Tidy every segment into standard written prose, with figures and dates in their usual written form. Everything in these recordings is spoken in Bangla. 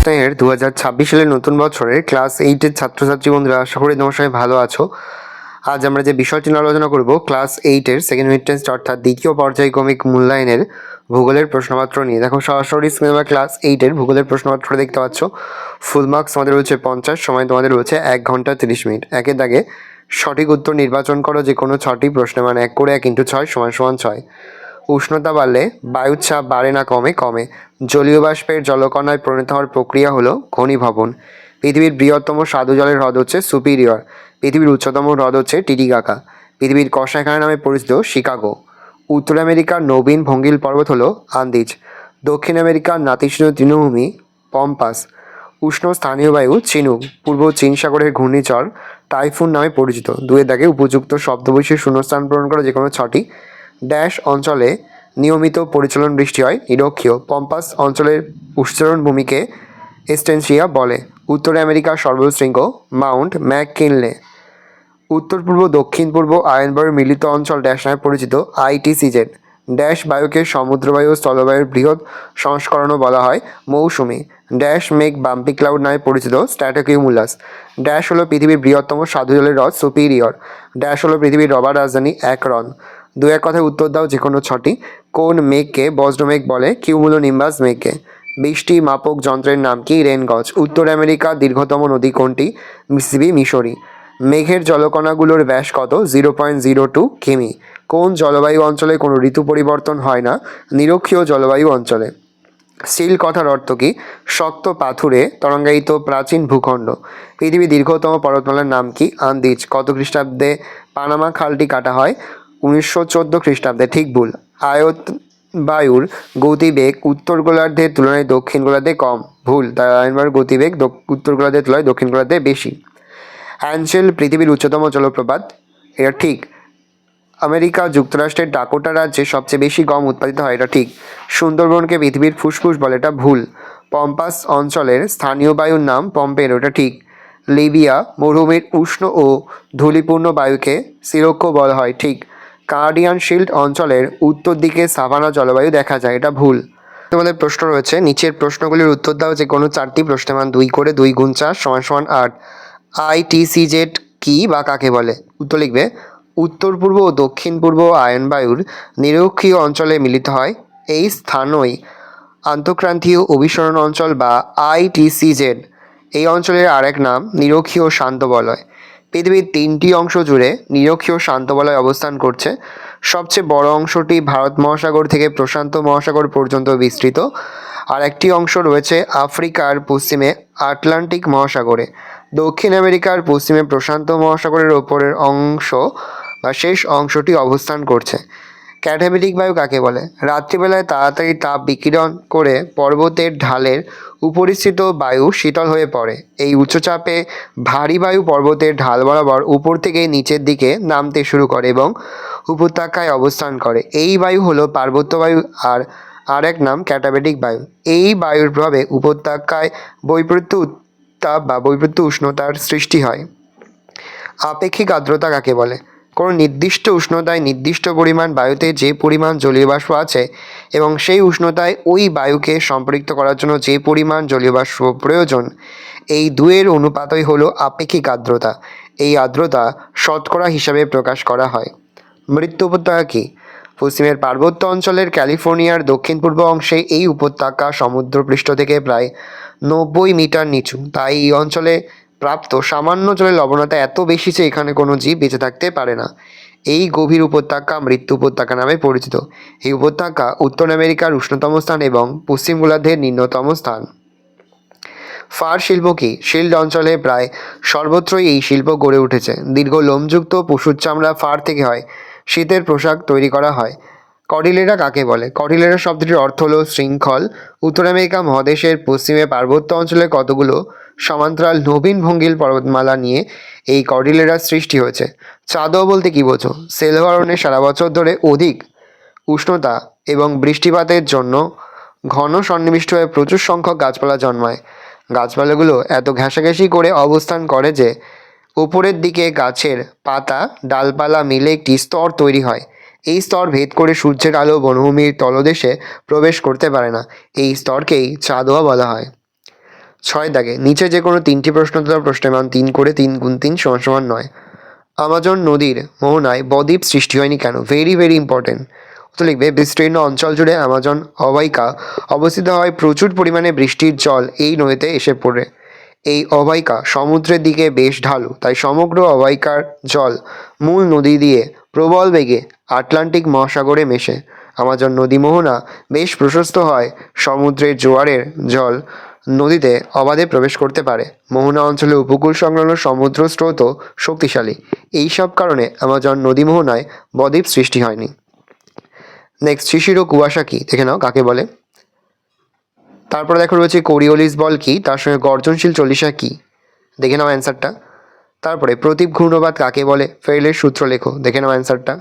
স্নেহের 2026 সালের নতুন বছরের ক্লাস 8-এর ছাত্রছাত্রী বন্ধুরা, আশা করি তোমার সবাই ভালো আছো। আজ আমরা যে বিষয়টি নিয়ে আলোচনা করব ক্লাস 8-এর সেকেন্ড মিড টেস্ট অর্থাৎ দ্বিতীয় পর্যায়ক্রমিক মূল্যায়নের ভূগোলের প্রশ্নপত্র নিয়ে। দেখো সরাসরি স্ক্রিনে আমরা ক্লাস 8-এর ভূগোলের প্রশ্নপত্র দেখতে পাচ্ছ। ফুল মার্কস আমাদের রয়েছে 50, সময় তোমাদের রয়েছে 1 ঘন্টা 30 মিনিট। একের দাগে সঠিক উত্তর নির্বাচন করো যে কোনো 6টি প্রশ্নের মান 1 করে 1 × 6 = 6। উষ্ণতা বাড়লে বায়ুর চাপ বাড়ে না কমে? জলীয় বাষ্পের জলকণায় পরিণত হওয়ার প্রক্রিয়া হলো ঘনীভবন। পৃথিবীর বৃহত্তম স্বাদু জলের হ্রদ হচ্ছে সুপিরিয়র। পৃথিবীর উচ্চতম হ্রদ হচ্ছে টিটিকাকা। পৃথিবীর কষাইখানা নামে পরিচিত শিকাগো। উত্তর আমেরিকার নবীন ভঙ্গিল পর্বত হলো আন্দিজ। দক্ষিণ আমেরিকার নাতিশীতোষ্ণ তৃণভূমি পম্পাস। উষ্ণ স্থানীয় বায়ু চিনুক। পূর্ব চীন সাগরের ঘূর্ণিঝড় টাইফুন নামে পরিচিত। দুয়ের দাগে উপযুক্ত শব্দবৈশিষ্ট্য শূন্যস্থান পূরণ করা যে কোনো 6টি। ড্যাশ অঞ্চলে নিয়মিত পরিচালন বৃষ্টি হয় নিরক্ষীয়। পম্পাস অঞ্চলের উচ্চারণ ভূমিকে এস্টেনশিয়া বলে। উত্তর আমেরিকার সর্বোচ্চ শৃঙ্গ মাউন্ট ম্যাককিনলে। উত্তর পূর্ব দক্ষিণ পূর্ব আয়নবায়ুর মিলিত অঞ্চল ড্যাশ নামে পরিচিত ITCZ। ড্যাশ বায়ুকে সমুদ্রবায়ু ও স্থলবায়ুর বৃহৎ সংস্করণও বলা হয় মৌসুমী। ড্যাশ মেঘ বাম্পি ক্লাউড নামে পরিচিত স্ট্র্যাটোকিউমুলাস। ড্যাশ হলো পৃথিবীর বৃহত্তম স্বাদু জলের হ্রদ সুপিরিয়র। ড্যাশ হলো পৃথিবীর রবার রাজধানী অ্যাকরন। দু এক কথায় উত্তর দাও যে কোনো 6টি। কোন মেঘকে বজ্রমেঘ বলে? কিউমুলোনিম্বাস মেঘকে। বৃষ্টি মাপক যন্ত্রের নাম কি? রেনগজ। উত্তর আমেরিকার দীর্ঘতম নদী কোনটি? মিসিসিপি মিশরি। মেঘের জলকণাগুলোর ব্যাস কত? 0.02 কিমি। কোন জলবায়ু অঞ্চলে কোনো ঋতু পরিবর্তন হয় না? নিরক্ষীয় জলবায়ু অঞ্চলে। সিল কথার অর্থ কি? শক্ত পাথুরে তরঙ্গায়িত প্রাচীন ভূখণ্ড। পৃথিবীর দীর্ঘতম পর্বতমালার নাম কি? আন্দিজ। কত খ্রিস্টাব্দে পানামা খালটি কাটা হয়? 1914 খ্রিস্টাব্দে। ঠিক ভুল। বায়ুর গতিবেগ উত্তর গোলার্ধের তুলনায় দক্ষিণ গোলার্ধে কম। ভুল। তার বায়ুর গতিবেগ উত্তর গোলার্ধের তুলনায় দক্ষিণ গোলার্ধে বেশি। অ্যাঞ্জেল পৃথিবীর উচ্চতম জলপ্রপাত। এটা ঠিক। আমেরিকা যুক্তরাষ্ট্রের ডাকোটা রাজ্যে সবচেয়ে বেশি গম উৎপাদিত হয়। এটা ঠিক। সুন্দরবনকে পৃথিবীর ফুসফুস বলে। এটা ভুল। পম্পাস অঞ্চলের স্থানীয় বায়ুর নাম পম্পের। ওটা ঠিক। লিবিয়া মরুভূমির উষ্ণ ও ধূলিপূর্ণ বায়ুকে সিরোক্কো বলা হয়। ঠিক। কানাডিয়ান শিল্ড অঞ্চলের উত্তর দিকে সাভানা জলবায়ু দেখা যায়। এটা ভুল। তোমাদের প্রশ্ন রয়েছে, নিচের প্রশ্নগুলির উত্তর দাও যে কোনো 4টি। প্রশ্নের মান 2 করে 2 × 4 = 8। ITCZ কি বা কাকে বলে? উত্তর লিখবে উত্তর পূর্ব ও দক্ষিণ পূর্ব আয়নবায়ুর নিরক্ষীয় অঞ্চলে মিলিত হয়। এই স্থানই আন্তঃক্রান্তীয় অভিসরণ অঞ্চল বা ITCZ। এই অঞ্চলের আরেক নাম নিরক্ষীয় শান্ত বলয়। পৃথিবীর 3টি অংশ জুড়ে নিরক্ষীয় শান্ত বলয় অবস্থান করছে। সবচেয়ে বড় অংশটি ভারত মহাসাগর থেকে প্রশান্ত মহাসাগর পর্যন্ত বিস্তৃত। আর একটি অংশ রয়েছে আফ্রিকার পশ্চিমে আটলান্টিক মহাসাগরে। দক্ষিণ আমেরিকার পশ্চিমে প্রশান্ত মহাসাগরের ওপরের অংশ বা শেষ অংশটি অবস্থান করছে। ক্যাটাবেটিক বায়ু কাকে বলে? রাত্রিবেলায় তাড়াতাড়ি তাপ বিকিরণ করে পর্বতের ঢালের উপরিস্থিত বায়ু শীতল হয়ে পড়ে। এই উচ্চচাপে ভারী বায়ু পর্বতের ঢাল বরাবর উপর থেকে নিচের দিকে নামতে শুরু করে এবং উপত্যকায় অবস্থান করে। এই বায়ু হলো পার্বত্য বায়ু আর আরেক নাম ক্যাটাবেটিক বায়ু। এই বায়ুর প্রভাবে উপত্যকায় বৈপরীত্য উত্তাপ বা বৈপরীত্য উষ্ণতার সৃষ্টি হয়। আপেক্ষিক আর্দ্রতা কাকে বলে? কোনো নির্দিষ্ট উষ্ণতায় নির্দিষ্ট পরিমাণ বায়ুতে যে পরিমাণ জলীয় বাষ্প আছে এবং সেই উষ্ণতায় ওই বায়ুকে সম্পৃক্ত করার জন্য যে পরিমাণ জলীয় বাষ্প প্রয়োজন, এই দুয়ের অনুপাতই হলো আপেক্ষিক আর্দ্রতা। এই আর্দ্রতা শতকরা হিসাবে প্রকাশ করা হয়। মৃত্যু উপত্যকা কি? পশ্চিমের পার্বত্য অঞ্চলের ক্যালিফোর্নিয়ার দক্ষিণ পূর্ব অংশে এই উপত্যকা সমুদ্রপৃষ্ঠ থেকে প্রায় 90 মিটার নিচু। তাই এই অঞ্চলে প্রাপ্ত সামান্য জলের লবণতা এত বেশি যে এখানে কোনো জীব বেঁচে থাকতে পারে না। এই গভীর উপত্যকা মৃত্যু উপত্যকা নামে পরিচিত। এই উপত্যকা উত্তর আমেরিকার উষ্ণতম স্থান এবং পশ্চিম গোলার্ধের নিম্নতম স্থান। ফার শিল্প কি? শিল্ড অঞ্চলে প্রায় সর্বত্রই এই শিল্প গড়ে উঠেছে। দীর্ঘ লোমযুক্ত পশুর চামড়া ফার থেকে হয়। শীতের পোশাক তৈরি করা হয়। কর্ডিলেরা কাকে বলে? কর্ডিলেরা শব্দটির অর্থ হলো শৃঙ্খল। উত্তর আমেরিকা মহাদেশের পশ্চিমে পার্বত্য অঞ্চলে কতগুলো সমান্তরাল নবীন ভঙ্গিল পর্বতমালা নিয়ে এই কর্ডিলেরার সৃষ্টি হয়েছে। চাঁদোয়া বলতে কি বোঝো? সেলভারনে সারা বছর ধরে অধিক উষ্ণতা এবং বৃষ্টিপাতের জন্য ঘন সন্নিবিষ্ট হয়ে প্রচুর সংখ্যক গাছপালা জন্মায়। গাছপালাগুলো এত ঘেঁষাঘেঁষি করে অবস্থান করে যে উপরের দিকে গাছের পাতা ডালপালা মিলে একটি স্তর তৈরি হয়। এই স্তর ভেদ করে সূর্যের আলো বনভূমির তলদেশে প্রবেশ করতে পারে না। এই স্তরকেই চাঁদোয়া বলা হয়। 6 দাগে নিচে যে কোনো 3টি প্রশ্ন দেওয়া প্রশ্নের মান 3 করে 3 গুণ 3 সমান সমান 9। আমাজন নদীর মোহনায় বদ্বীপ সৃষ্টি হয়নি কেন? Very very important. তো লিখবে বিস্তীর্ণ অঞ্চল জুড়ে আমাজন অববাহিকা অবস্থিত হয়, প্রচুর পরিমাণে বৃষ্টির জল এই নদীতে এসে পড়ে। এই অববাহিকা সমুদ্রের দিকে বেশ ঢালু, তাই সমগ্র অববাহিকার জল মূল নদী দিয়ে প্রবল বেগে আটলান্টিক মহাসাগরে মেশে। আমাজন নদী মোহনা বেশ প্রশস্ত হয়, সমুদ্রের জোয়ারের জল নদীতে অবাধে প্রবেশ করতে পারে। মোহনা অঞ্চলে উপকূল সংলগ্ন সমুদ্র স্রোতও শক্তিশালী। এই সব কারণে আমাজন নদী মোহনায় বদ্বীপ সৃষ্টি হয়নি। নেক্সট, শিশির ও কুয়াশা কি? দেখে নাও কাকে বলে। তারপরে দেখো রয়েছে কোরিওলিস বল কি, তার সঙ্গে গর্জনশীল চল্লিশা কি? দেখে নাও অ্যান্সারটা। তারপরে প্রতীপ ঘূর্ণবাদ কাকে বলে? ফেরেলের সূত্র লেখো। দেখে নাও অ্যান্সারটা।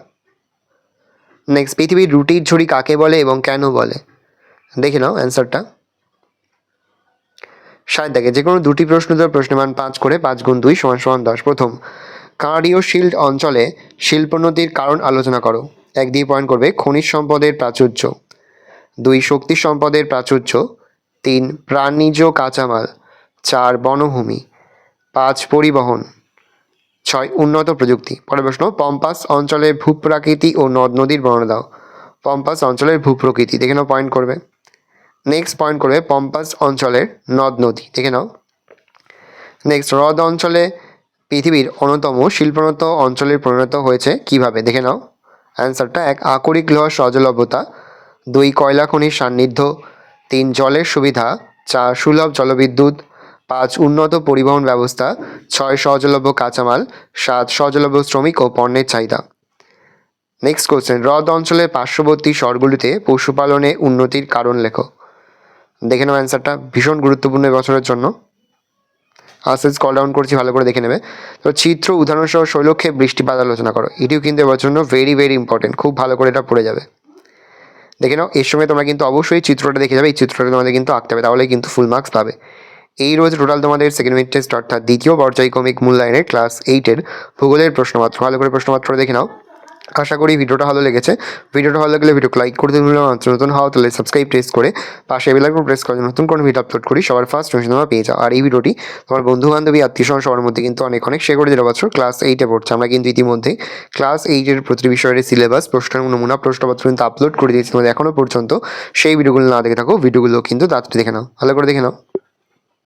নেক্সট, পৃথিবীর রুটির ঝুড়ি কাকে বলে এবং কেন বলে? দেখে নাও অ্যান্সারটা। 7 দাগে যে কোনো 2টি প্রশ্ন দেওয়া প্রশ্নের মান 5 করে 5 গুণ 2 সমান সমান 10। প্রথম, কানাডীয় শিল্ড অঞ্চলে শিল্পোন্নতির কারণ আলোচনা করো। 1 দিয়ে পয়েন্ট করবে খনিজ সম্পদের প্রাচুর্য, 2 শক্তি সম্পদের প্রাচুর্য, 3 প্রাণীজ কাঁচামাল, 4 বনভূমি, 5 পরিবহন, 6 উন্নত প্রযুক্তি। পরের প্রশ্ন, পম্পাস অঞ্চলের ভূপ্রাকৃতি ও নদ নদীর বর্ণনা দাও। পম্পাস অঞ্চলের ভূপ্রকৃতি, দেখে নাও পয়েন্ট করবে। নেক্সট পয়েন্ট করবে পম্পাস অঞ্চলের নদ নদী, দেখে নাও। নেক্সট, হ্রদ অঞ্চলে পৃথিবীর অন্যতম শিল্পোন্নত অঞ্চলে পরিণত হয়েছে কিভাবে? দেখে নাও অ্যান্সারটা। 1 আকরিক লোহা সহজলভ্যতা, 2 কয়লা খনির সান্নিধ্য, 3 জলের সুবিধা, 4 সুলভ জলবিদ্যুৎ, 5 উন্নত পরিবহন ব্যবস্থা, 6 সহজলভ্য কাঁচামাল, 7 সহজলভ্য শ্রমিক ও পণ্যের চাহিদা। নেক্সট কোশ্চেন, হ্রদ অঞ্চলের পার্শ্ববর্তী শহরগুলিতে পশুপালনে উন্নতির কারণ লেখো। দেখে নাও অ্যান্সারটা, ভীষণ গুরুত্বপূর্ণ এবছরের জন্য। আস্তে আস্তে কল ডাউন করছি, ভালো করে দেখে নেবে। তো চিত্র উদাহরণ সহ শৈলক্ষে বৃষ্টিপাত আলোচনা করো। এটিও কিন্তু এবার জন্য ভেরি ভেরি ইম্পর্টেন্ট, খুব ভালো করে এটা পড়ে যাবে। দেখে নাও এর সময় তোমরা কিন্তু অবশ্যই চিত্রটা দেখে যাবে, এই চিত্রটা তোমাদের কিন্তু আঁকতে হবে, তাহলে কিন্তু ফুল মার্কস পাবে। এই রয়েছে টোটাল তোমাদের সেকেন্ড মিড টেস্ট অর্থাৎ দ্বিতীয় পর্যায়ক্রমিক মূল্যায়নের ক্লাস 8-এর ভূগোলের প্রশ্নপত্র। ভালো করে প্রশ্নপত্র দেখে নাও। আশা করি ভিডিওটা ভালো লেগেছে। ভিডিওটা ভালো লাগলে ভিডিওকে লাইক করতে ভুলো না। নতুন হও তাহলে সাবস্ক্রাইব প্রেস করে পাশে বেল আইকন প্রেস করে নতুন কোনো ভিডিও আপলোড করি সবার ফার্স্ট নোটিফিকেশন তোমরা পেয়ে যাও। আর এই ভিডিওটি তোমার বন্ধু বান্ধবী আত্মীয় স্বজন সবার মধ্যে কিন্তু অনেক অনেক শেয়ার করে দিতে পারছো। ক্লাস 8-এ পড়ছে, আমরা কিন্তু ইতিমধ্যে ক্লাস 8-এর প্রতিটি বিষয়ের সিলেবাস প্রশ্নের নমুনা প্রশ্নপত্র কিন্তু আপলোড করে দিয়েছি। তোমাদের এখনও পর্যন্ত সেই ভিডিওগুলো না দেখে থাকো, ভিডিওগুলো কিন্তু তাড়াতাড়ি দেখে নাও, ভালো করে দেখে নাও।